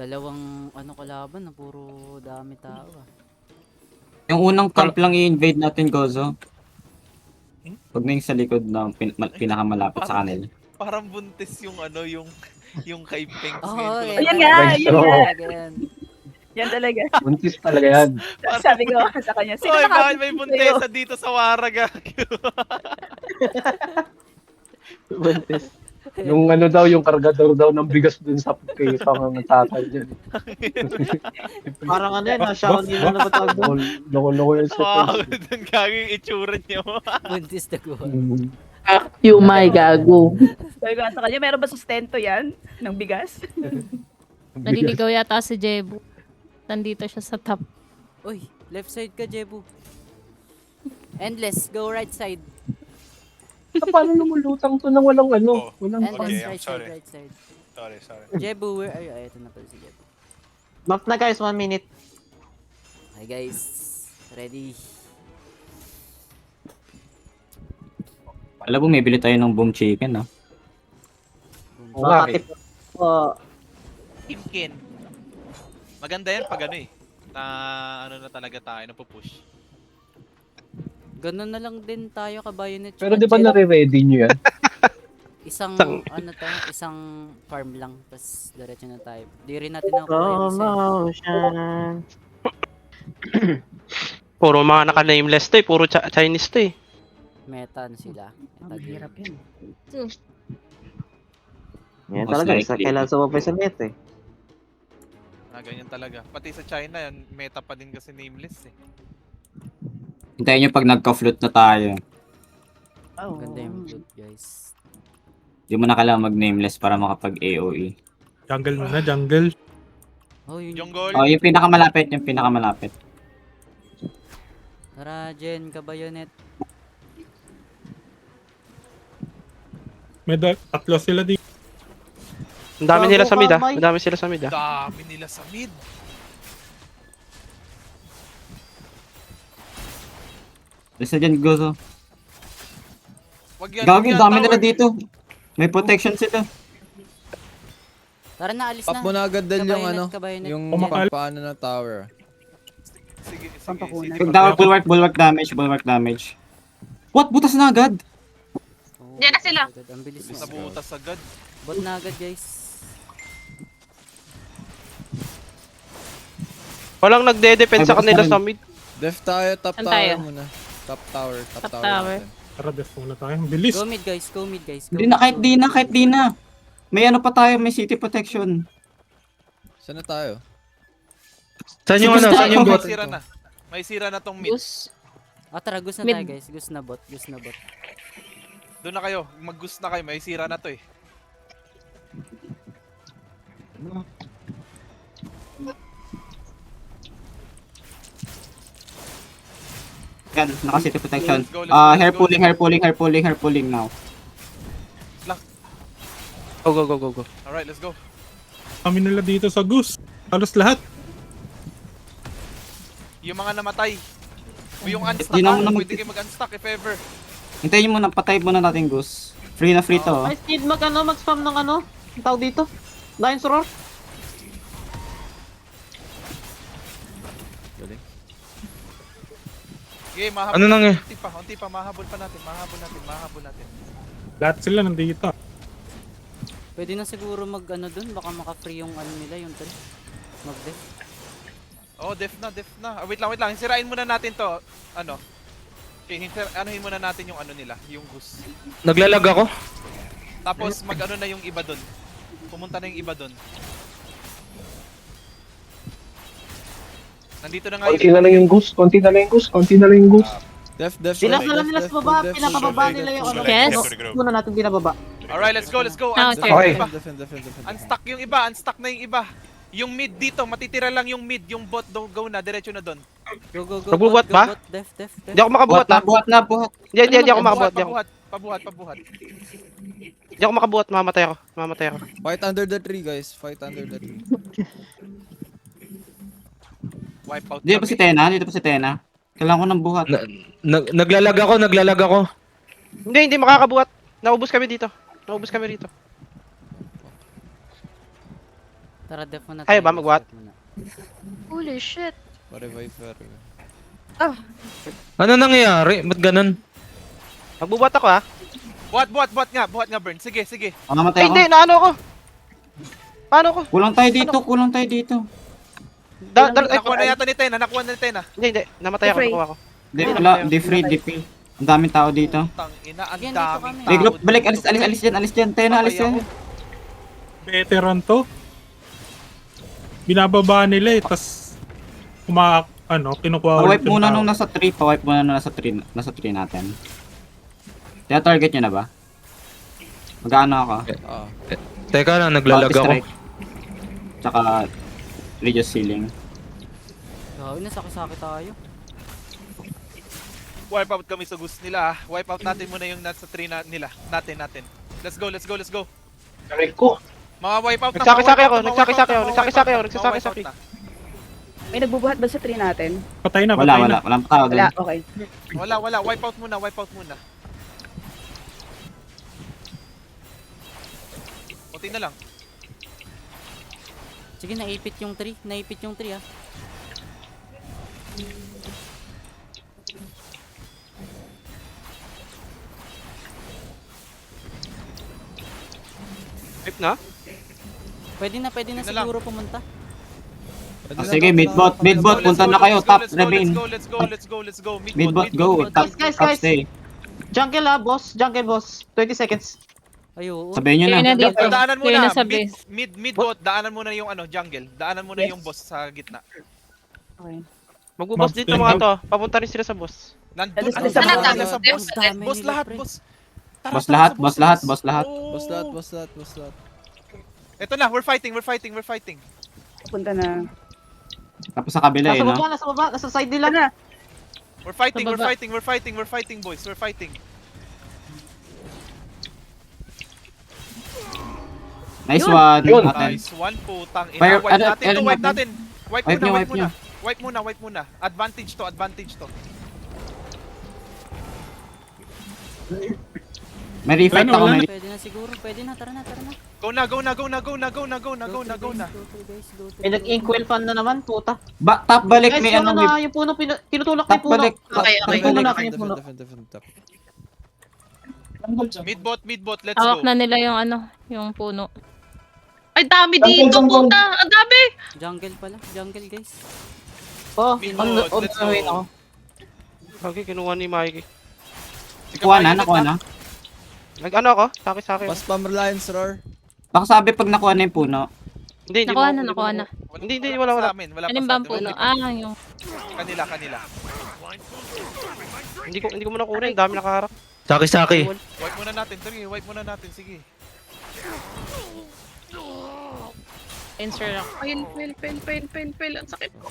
Dalawang ano kalaban na puro dami tao ah. Yung unang camp lang i-invade natin, Gozo. Huwag na yung sa likod na pinakamalapit sa kanila. Parang buntis yung ano, yung kay Pengs Oo, ngayon ko lang. Ayan nga, Guys, yun oo. nga. Talaga yan. Yan talaga. Buntis talaga yan. Sabi ko sa kanya, sino Oy, bakit may nakabuntis sa'yo? buntesa dito sa Waraga? Buntis. Yung ano daw, yung kargador daw ng bigas dun sa kay tatay dyan. Parang ano yan, Shaolin na ba tawag doon? Loko-loko yun sa Wow, face. doon gagi yung itsura niyo. Buntis na ko. You my gago. Sabi ko sa kanya, meron ba sustento yan? Ng bigas? Naliligaw yata si Jebu. Nandito siya sa top. Uy, left side ka, Jebu. Endless, go right side. Paano lumulutang to nang walang ano? Walang Endless, Okay, I'm right sorry. side, right side. Sorry. Jebu, where are you? Ay, ito na pala si Jebu. Map na guys, 1 minute. Hi guys, ready? Alam mo, may bili tayo ng boom chicken, ah. Oo nga, Makatip. Oh, Kimkin. Maganda yan pag ano eh. Na ano na talaga tayo, napupush. Ganun na lang din tayo ka-bayonet. pero di ba nare-ready nyo yan? Isang, ano tayo, isang farm lang. Tapos, diretso na tayo. Di rin natin ang promotion. Puro mga naka-nameless to eh. Puro Chinese to eh. Meta ano sila. Meta game. Hirap yun. Yan Most talaga, likely. kailangan sumapay sa net eh. Ganyan talaga. Pati sa China yan, meta pa din kasi nameless eh. Hintayin nyo pag nagka-float na tayo. Oh. Ganda yung loot guys. Di mo na kailangan mag-nameless para makapag-AOE. Jungle muna, jungle. Oh, yun. Jungle. Oh, yung pinakamalapit. Tara, Jen, ka-bayonet. May tatlo sila dito. Ang dami nila sa mid ah. Kamay. Ang dami sila sa mid ah. Dami nila sa mid. Basta dyan, Gozo. Wag yan. Gagawin, wag yan, dami nila tower. dito. May protection sila. Tara na, alis Pop na. mo na agad dahil yung ano, Kabayonet. yung Kumakal. paano ng tower. Sige. Pampakunan. Sige. Bulwark damage. What? Butas na agad? Oh, Diyan na sila. agad. Ang bilis na. Nabutas agad. Bot na agad guys. Walang nagde-defend sa kanila sa mid. Def tayo, top Saan tower tayo? muna. Top tower Top tower. natin. Tara, def muna tayo. Ang bilis. Go mid guys, go mid guys. Go Hindi na, mid, kahit di na. May ano pa tayo, may city protection. Saan na tayo? Saan yung ano? Saan yung May bot? sira na. May sira na tong mid. Gus. Ah, tara, gus na Mid. tayo guys. Gus na bot. Doon na kayo. Mag-goose na kayo. May sira na to eh. Yan, naka-city protection. Let's go, Hair let's go. pulling now. Go. Alright, let's go. Kami nila dito sa Goose. Halos lahat. Yung mga namatay. O yung unstuck Di na ha. muna Pwede kayo mag-unstuck if ever. Hintayin mo na, patay muna natin, Gus. Free na free to. Oh. Ay, speed mag-spam ng ano? Ang tawag dito? Lion's Roar? Okay, mahabol. Ano nang Unti pa. Mahabol natin. Lahat sila nandito. Pwede na siguro mag ano dun. Baka maka-free yung ano nila, yung tree. Mag-def. Oh, def na. Ah, wait lang. Sirain muna natin to. Ano? Okay, anuhin muna natin yung ano nila, yung goose. Naglalag ako. Tapos mag-ano na yung iba doon. Pumunta na yung iba doon. Nandito na nga Konti na lang yung goose. Def. Dinasala nila sa baba, def, pinapababa nila yung ano. Yes. Muna natin binababa. Alright, let's go. Ah, Unstuck okay. yung iba. Defend. Unstuck yung iba. Unstuck na yung iba. Yung mid dito, matitira lang yung mid. Yung bot, go na. Diretso na doon. Go. Nagbubuhat bot, ba? go bot. Def. Hindi ako makabuhat ah. Buhat na. Hindi ako makabuhat. Pabuhat. Hindi ako makabuhat. Mamatay ako. Fight under the tree, guys. Fight under the tree. Wipe out Dito pa si Tena. Kailangan ko ng buhat. Naglalag ako. Hindi makakabuhat. Naubos kami rito. Tara, def muna Kaya tayo, ba guys, mag-what? def muna. Holy shit. Pa-revive, pa-revive. Ano nangyayari? Ba't ganun? Magbubuhat ako ha? Buhat nga, Burn. Sige. Mamamatay Ay, ako. hindi, naano ako. Paano ko? Kulang tayo dito. Nakuha na yata ni Tena, Hindi, namatay ako, Free. nakuha ko. Di, wala, di free. Ang daming tao dito. Tang ina, ang Again, dito daming kami. tao. Regroup, balik, alis dyan, Tena, alis Papaya dyan. ako. Veteran to. Binababa nila eh, tas kinukuha Pa-wipe yung muna tao. nung nasa 3, nasa 3 natin. Kaya target nyo na ba? Mag-ano ako? Ah. Teka lang, naglalag ako. Strike. Tsaka, reduce ceiling. Gawin na, sakit tayo. Wipe out kami sa gusto nila. Wipe out natin muna yung nasa 3 nila. Natin. Let's go. Correct ko. Mga wipe out na. Nagsaki-saki ako, mga wipe out na, nagsaki-saki ako, mga wipe out nagsaki-saki. na. May nagbubuhat ba sa tree natin? Patay na. Walang tao Wala, doon. okay. Wala. Wipe out muna. Puti na lang. Sige, naipit yung tree ah. Trip na? Pwede na Yun na siguro pumunta. Pwede na Sige, daw, midbot, wala ka midbot, na- punta na kayo, top, rebane. Let's go. Midbot, go, top, Guys. top stay. Jungle boss. 20 seconds. Ayun. Sabihin nyo Kayo na na. dito. Daanan Kayo muna. na sa base. Mid bot, daanan muna yung jungle. Daanan muna yung boss sa gitna. Okay. Magbuboss dito mga to. Papunta rin sila sa boss. Nandun Alis ang sa dami baba. nila sa boss. Dami Boss nila, lahat, pre. boss. Tara, Boss tara lahat, sa boss lahat. Oo. Boss lahat. Ito na, we're fighting. Punta na. Tapos sa kabila eh, no? Nasa baba, nasa side nila. Na. We're fighting, Sa baba. boys. We're fighting. Nice Yun. one. Yun. Natin. Nice one, putang ina. Fire- Wipe ano- natin to, ano wipe natin? natin. Wipe Wipe nyo, muna. wipe Wipe muna. Advantage to. May refight Ano, ako, wala may Pwede na siguro. Pwede na, tara na. Go na. Go to, guys. May nag-inkwell fan na naman, puta. Top balik, Guys, may yung ano, may yung puno, kinutulak na top yung puno. balik. Tingnan mo natin yung puno. Defend top. Mid-bot, let's Hawak go. na nila yung puno. Ay, dami dito, puta! Ang dami! Jungle pala. Jungle, guys. Oh, Midbot, on let's the way go. ako. Okay, kinuha ni Mikey. Nakuha na. Nag-ano ako? Saki-saki. Pas spam Reliance Roar. Baka sabi pag nakuha na yung puno. Hindi, Nakuha mo- na. Hindi, wala. Sa amin, wala pa Alin sa ba ang atin. puno? Yung... Kanila. Hindi ko muna kunin, dami nakaharap. Saki. Wipe muna natin, sige. Insert ako. Ayun, fail. Ang sakit ko.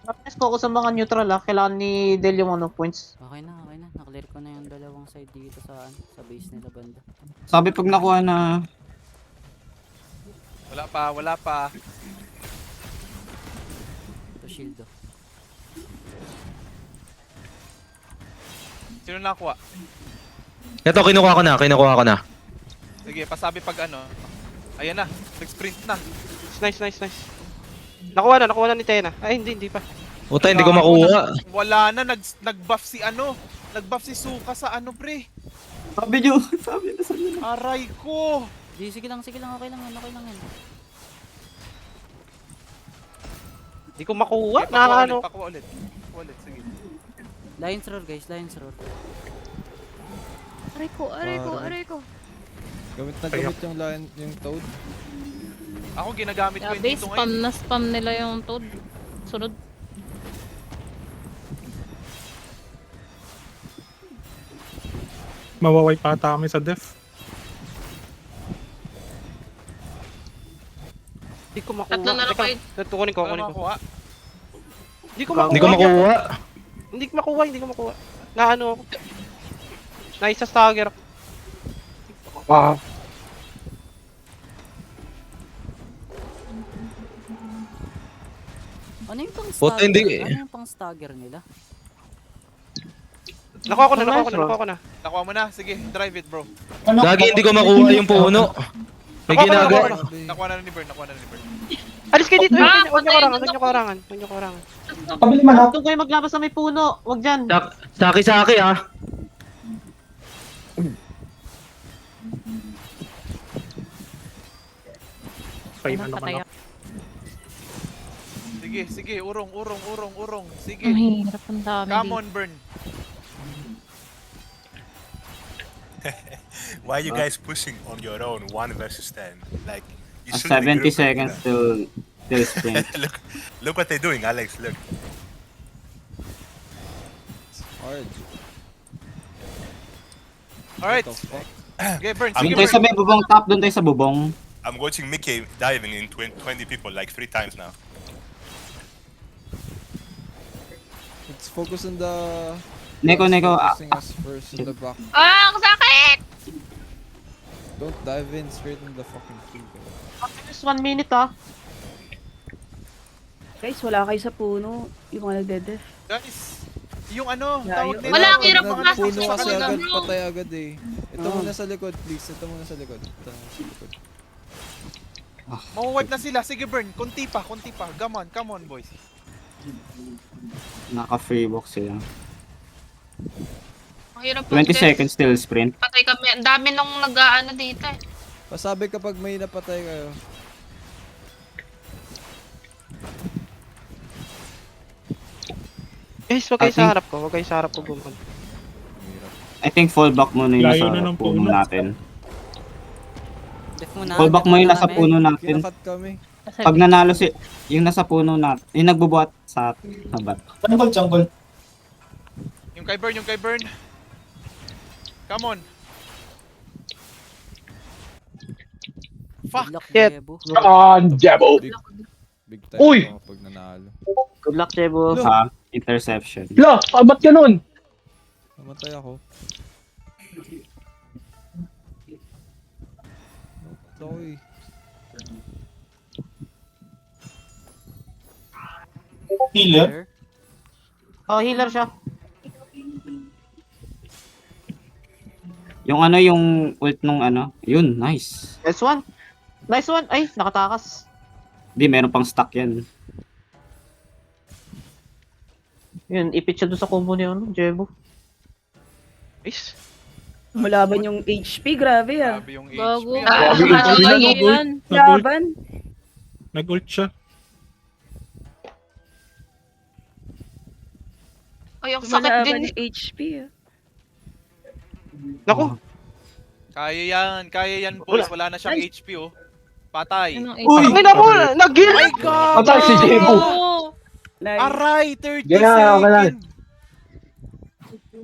Let's focus sa mga neutral kailangan ni Del yung points. Okay na. Naklear ko na yung dalawang side dito sa base nila banda. Sabi pag nakuha na. Wala pa. Ito shield oh. Sino nakuha? Ito, kinukuha ko na. Sige, pasabi pag ano. Ayan na, nag-sprint na. Nice. Nakuha na ni Tena. Ay, hindi pa. Puta, Wala na, nag-buff si ano. Nag-buff si Suka sa ano, pre. Sabi nyo. Aray ko. Di, sige lang. Okay lang yan. Hindi ko makuha. Pakuha ulit. Sige. Lions roar, guys. Aray ko. Gamit yung lion, yung toad. Ako ginagamit ko Yeah, yung base dito ngayon. spam nila yung toad. Sunod. Mawaway pa ata kami sa def. Hindi ko makuha. Tatlo na lang kayo. Kunin ko. Wala makuha. Hindi ko makuha. Hindi ko makuha. Naano ako. Naisa stagger ako. Ah, Ano yung pang Puta, stagger? hindi. Ano yung pang stagger nila? Nakuha ko na. Nakuha mo na. Sige, drive it, bro. Gagi, hindi ko makuha yung puno. May ginagawa. Nakuha na ni Burn. Alis kayo dito. Ah, Huwag patay nyo na karangan. Pabili man ha. Doon kayo maglabas sa may puno. Wag dyan. Saki ha. Patay na Patay naman ako. ako. Sige, urong. Sige. Ang hirap ang dami Come dito. on, Burn. Why are you guys pushing on your own 1 versus 10? Like, you should 70 be grouping seconds with till sprint. them. look what they're doing, Alex. Look. Hard. Alright. What the fuck? Okay, Burn. I'm Sige, Doon tayo sa Burn. may bubong top, doon tayo sa bubong. I'm watching Mickey diving in 20 people like 3 times now. Let's focus on the... Neko, Focusing us first in the back. Ah, ang sakit! Don't dive in straight in the fucking queue. Just 1 minute ah. Guys, wala kayo sa puno. Yung mga nagde-def. Guys, yung ano, Yeah, tawag yung- nila. Wala, ang hirap mga pumasok Puno nasa kasi kanila. agad, patay agad eh. Ito Oh. muna sa likod, please. Ito muna sa likod. Mawawipe na sila. Sige, Burn. Kunti pa. Come on, boys. Naka-free box sila. Ang hirap 20 seconds till sprint. Patay kami. Ang dami nung nag-aano dito eh. Pasabi kapag may napatay kayo. Guys, huwag kayo sa harap ko. Gumon. I think fallback muna yung Layo nasa na ng puno puno. natin. Def muna. Fallback def mo yung muna nasa kami. puno natin. Kinakat kami. Pag nanalo si yung nasa puno natin, yung nagbubuhat sa habat. Yung kay Burn. Come on. Fuck. Good luck, Shit. Jebo. Jabo. Big time Uy! ako pag nanalo. Good luck, Jebo. Ha? Interception. La, ba't ganun? Namatay ako. Sorry. Healer? Oh, healer siya. Yung ano yung ult nung ano, yun, nice. Nice one. Nice one. Ay, nakatakas. Di, meron pang stock yan. Yun, ipit siya doon sa combo ni ano, Jebo. Guys, Malaban yung HP, grabe ah. Grabe yung Gago. HP. Grabe yung Ah, HP. yan. Nag-ult. Laban. Nag-ult siya. Ay, ang sakit Malaban din. yung HP ah. naku. Kaya yan, boys. Wala na siyang HP, oh. Patay. Anong Uy! Ang ina mo, nag-gear! My God! Patay si Jebo. Nice. Aray, 30 Yeah, wala. seconds.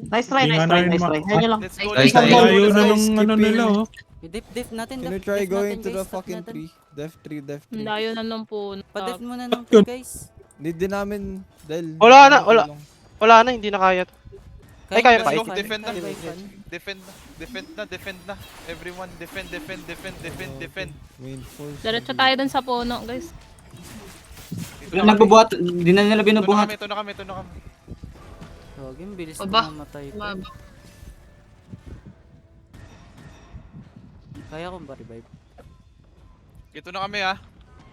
Nice try, Hindi nice nga try, na nice yun try. Yan nyo lang. Let's go, Nice let's go. try. Layo na Guys, ng ano keep nila in- oh. Def natin. Can you def try natin, going to guys, the def fucking natin. tree? Def 3. Ang layo na ng puno. Pa-def muna ng Yun. guys. Need din namin dahil... Wala na, hindi na kaya to. Ay, kaya pa. Let's go, Fun, defend na. kaya fun. Defend na. Everyone, defend. Main force. Diretso tayo dun sa puno, guys. Yung nagbubuhat, di na nila binubuhat. Ito na kami. Gagi, ang bilis Aba. na mamatay ko. Maba. Kaya kong ba-revive? Ito na kami, ha.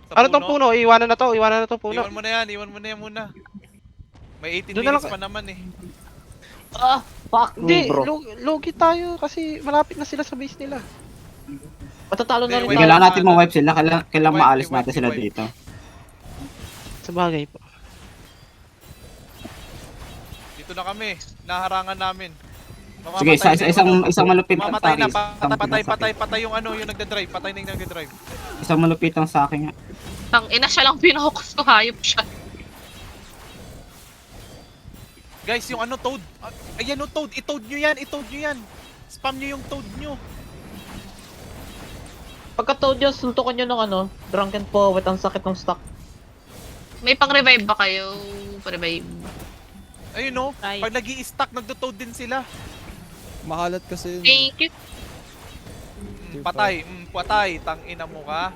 Sa Ano tong puno? Iwanan na to puno. Iwan mo na yan muna. May 18 Doon na minutes lang- pa naman, eh. Ah, fuck me, Hindi, bro. logi tayo kasi malapit na sila sa base nila. Matatalo na Hindi, rin tayo. Kailangan natin ma-wipe sila, kailangan Wipe, maalis wipe, natin sila wipe. dito. Sa bagay po. Dito na kami. Naharangan namin. Sige, isang malupit ang Mamatay na. Paris. Patay yung ano, yung nagda-drive. Patay na yung nagda-drive. Isang malupit ang sa akin nga. Tang ina siya lang pinokus ko, hayop siya. Guys, yung ano, toad. Ayan o, toad. I-toad nyo yan. Spam nyo yung toad nyo. Pagka-toad yun, suntukan nyo ng ano, drunken poet, ang sakit ng stock. May pang-revive ba kayo? Pa-revive. Ayun o. Try. Pag nag-i-stack, nagdo-toad din sila. Makalat kasi yun. Thank you. Patay. Tangina mo ka.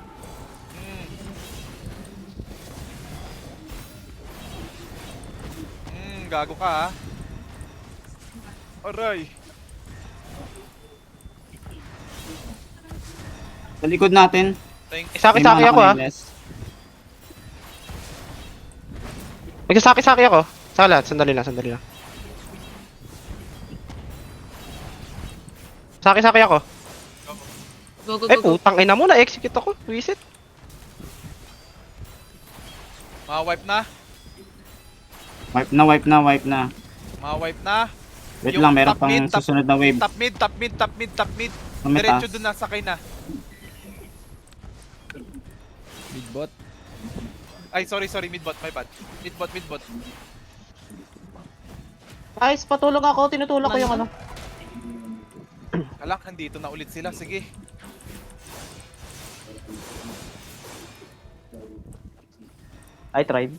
Gago ka, ha. Aray. Sa likod natin. Thank you. Saki May mga ako ah. nakaniles. Nagsasaki ako. Saka lahat, sandali lang. Saki ako. Go, go, Eh, go, go. putang ina mo, na-execute ako. Visit. Ma-wipe na. Wipe na. Ma-wipe na. Wait Yung lang, meron top pang mid, top- susunod na wave. Top mid. Mamita. Diretso dun na, sakay na. Mid-bot. Ay, sorry, midbot, my bad. Midbot. Guys, patulong ako. Tinutulak ko yung ano. Alak, nandito na ulit sila. Sige. I tried.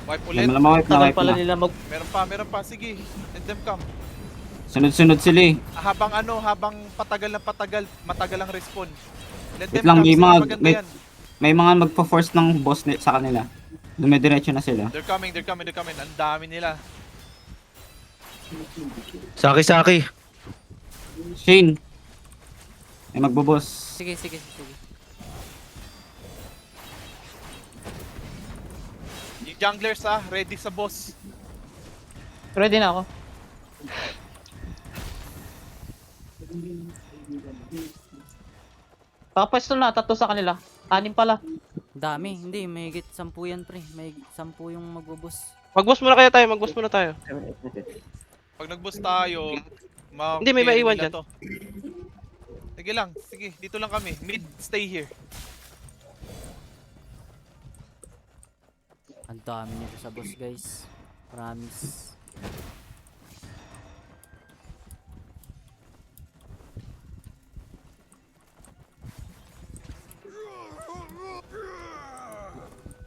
Wipe ulit. Wipe Tagal na. pala nila mag... Meron pa. Sige. Let them come. Sunod-sunod sila eh. Habang patagal, matagal ang respawn. Let Wait them lang, come. may Sige, mga- maganda may- yan. May mga magpa-force ng boss sa kanila. Dumidiretso na sila. They're coming. Ang dami nila. Saki. Shane! May magbo-boss. Sige. Yung junglers ready sa boss. Ready na ako. Papwesto na, 3 sa kanila. 6 pala. Dami. Hindi, may higit 10 yan, pre. May 10 yung magbubus. Mag-boss muna tayo. Pag nag-boss tayo, Hindi, may carry maiwan nila dyan. to. Sige lang. Sige, dito lang kami. Mid, stay here. Ang dami nito sa boss, guys. Promise.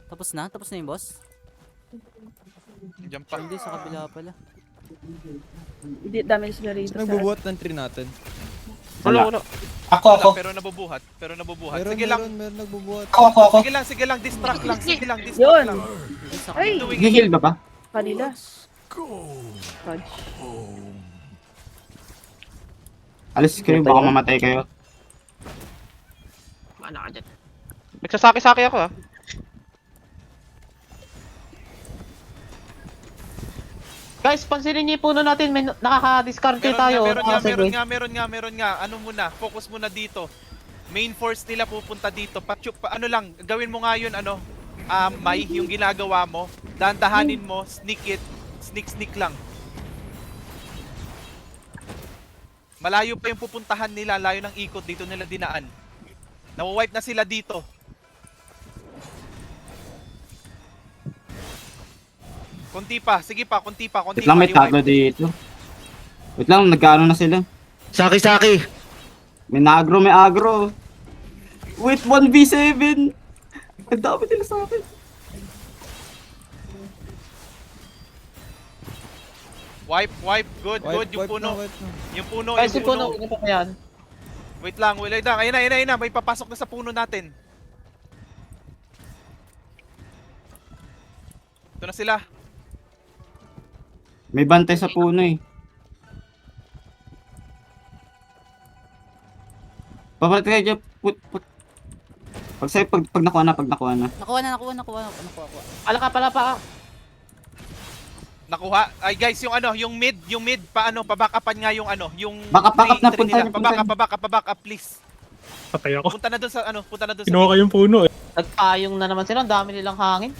Tapos na yung boss? Diyan pa. Hindi, sa kabila pala. Hindi, dami sila rito. Sino nagbubuhat ng tree natin? Ulo. Ako. Pero nabubuhat. Meron, Sige lang. meron nagbubuhat. Ako. Sige lang. Distract lang. Yun! Hindi, sa Ay! kabila. Gihil ba ba? Kanila. Fudge. Alis kayo, baka mamatay kayo. Nagsasaki ako ah. Guys, pansinin niyo yung puno natin. May nakaka-discarte tayo. Meron nga. Ano muna, focus muna dito. Main force nila pupunta dito. Ano lang, gawin mo nga yun, May, yung ginagawa mo. Dahan-dahanin mo, sneak lang. Malayo pa yung pupuntahan nila, layo ng ikot, dito nila dinaan. Nawa-wipe na sila dito. Konti pa. Wait lang, may tago dito. Wait lang, nagkaano na sila. Saki. May agro. Wait, 1v7! Ang dami nila sa akin. Wipe. Good. Yung puno. Yung puno. Guys, yung puno. Ano pa yan? Wait lang. Ayun na. May papasok na sa puno natin. Ito na sila. May bantay sa puno eh. Papalit kayo dyan. Pag nakuha na. Nakuha na. Alaka pala pa. Nakuha. Ay guys, yung mid, pabackupan nga yung yung Back up na, tree nila. punta. Paback up please. Patay ako. Punta na doon sa Kinuha ko yung puno eh. Nagpayong na naman sila. Ang dami nilang hangin.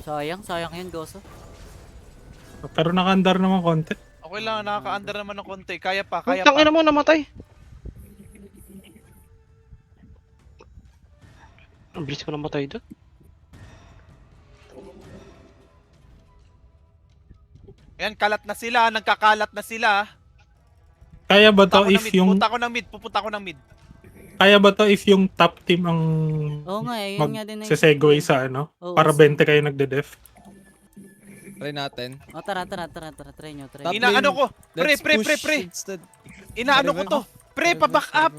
Sayang yun, Goso. Pero nakaandar naman konti. Okay lang, nakaka-under naman ng konti. Kaya pa. Putang ina mo, namatay. Ang bilis ko namatay doon. Ayan, nagkakalat na sila. Kaya ba to if yung... Pupunta ko ng mid. Kaya ba to if yung top team ang Oo nga eh, yun nga din eh. mag-segue sa ano? Oo, Para 20 kayo nagde-def. Try natin. Oh, tara, try nyo. Top Inaano lane, ko. Pre. let's push instead. Inaano ko to. Pre, Drive, pa-back up.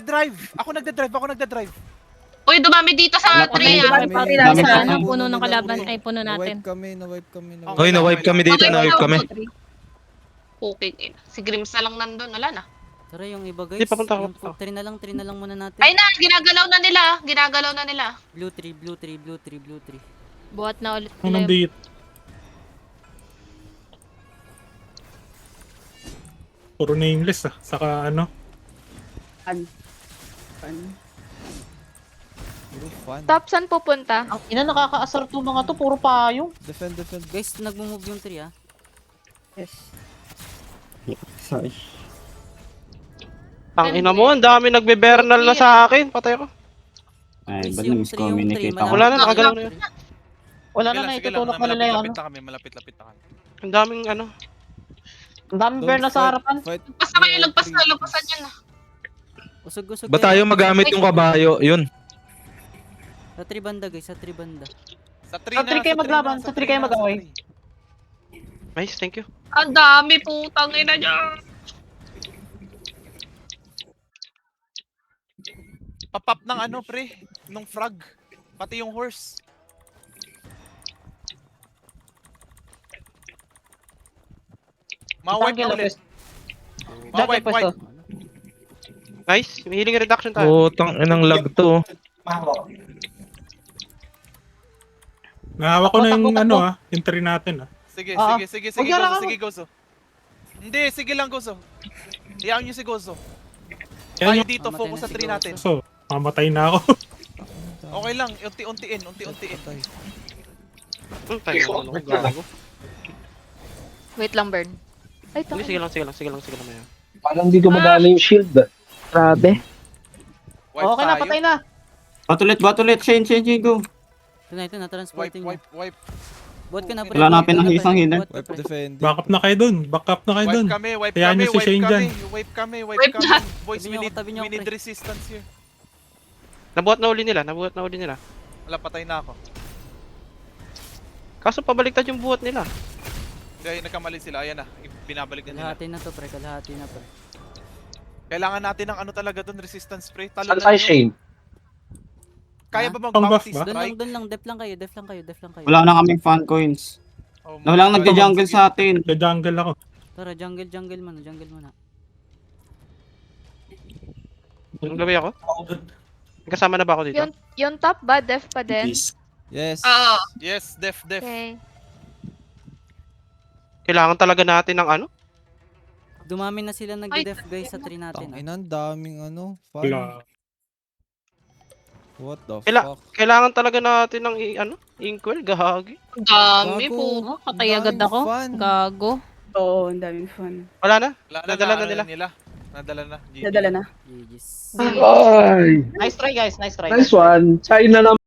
drive. Ako nagda-drive. Uy, dumami dito sa Wala pa tree rin. ah. Dami Sa na. ano, puno ng kalaban. Ay, puno natin. Na-wipe kami. Hoy, na-wipe kami dito, na-wipe kami. Okay. Si Grims na lang nandun. Wala na. Tara yung iba guys. Hindi, papunta Yung ako. 3 na lang muna natin. Ay na, ginagalaw na nila. Blue tree, blue tree, blue tree, blue tree. Buhat na ulit Ang nila. nandito. Puro nameless ah. Saka ano. Puro fun. Top, saan pupunta? Ang ina, nakakaasar to mga to, puro payong. Defend. Guys, nagmo-move yung tree ah. Yes. Sorry. Ang ina mo, ang dami nagbe-bernal na sa akin. Patay ko. Ay, Guys, ba't yung na-miscommunicate tree, ako? Wala na, nakagalaw na yun. Wala Sige na, lang, sige lang. naitutulak na nila yung ano. Malapit-lapit na kami, malapit-lapit na kami. Ang daming ano. Ang daming bear na sa harapan. Basta kayo, lagpasan yan ah. Usog-usog. Ba tayo magamit yung kabayo? Yun. Sa tree banda guys, sa tree banda. Sa tree Sa tree kayo maglaban, sa tree kayo mag-away. Nice, thank you. Ang dami putang ina niya. Papap ng ano, pre. Nung frog. Pati yung horse. Ma-wipe Jungle na ulit. Jungle Ma-wipe, pwesto. wipe. Nice, may healing reduction tayo. Putang inang lag to. Nahawak ko na yung Takbo. ano ah. Yung tree natin ah. Sige, Ah, sige, Huwag yara Gozo, ka. sige, Gozo. Hindi, sige lang, Gozo. Iyaan nyo si Gozo. Kaya Tayo yung dito, Mamatay focus na sa si tree Gozo. natin. so, mamatay na ako. Okay lang, unti-untiin. Tayo na, gago. Wait lang, Burn. Ay, Hindi, sige lang. Maya. Parang di dumadala yung shield. Grabe. Wipe Okay na, tayo. patay na. Batulit. Shane, go. Ito na, transporting nyo. Wipe. Buhat ka na, pre. Wala na Buhat ka pinang pre. isang healer. Buhat ka, Wipe pre. defending. Back up na kayo dun. Back up na kayo dun. Wipe Hayaan kami, nyo si Shane dyan. wipe kami. Wipe na. Boys, Tabi nyo ako, tabi nyo we ako, need pre. resistance here. Nabuhat na uli nila. Wala, patay na ako. Kaso pabaliktad yung buhat nila. Kaya nagkamali sila, ayan na. Binabalik na nila. Kalahati na to, pre. Kalahati na, pre. Kailangan natin ng ano talaga doon, resistance spray. Talo Saan na tayo, yun. Shane? Kaya ba Pang buff mag-bounty ba? strike? Doon lang, def lang kayo. Wala na kaming fan coins. Oh, Walang nagja-jungle sa atin. Sa jungle ako. Tara, jungle muna. Anong gawin ako? Kasama na ba ako dito? Yung top ba? Def pa din? Yes. Oo. Yes, def. Okay. Kailangan talaga natin ng ano? Dumami na sila nag-def guys sa tree natin. Ah. Tanginan, daming ano. Fun. Wala. What the Kaila- fuck? Kailangan talaga natin ng inkwell, gahagi. Ang dami Gago. po. Patay agad Daming ako. fun. Gago. Oo, ang daming fun. Wala na? Nadala Nadala na nila. Nadala na. GG. Nadala na. GG's. Ay, Nice try guys, nice try. nice one. China naman.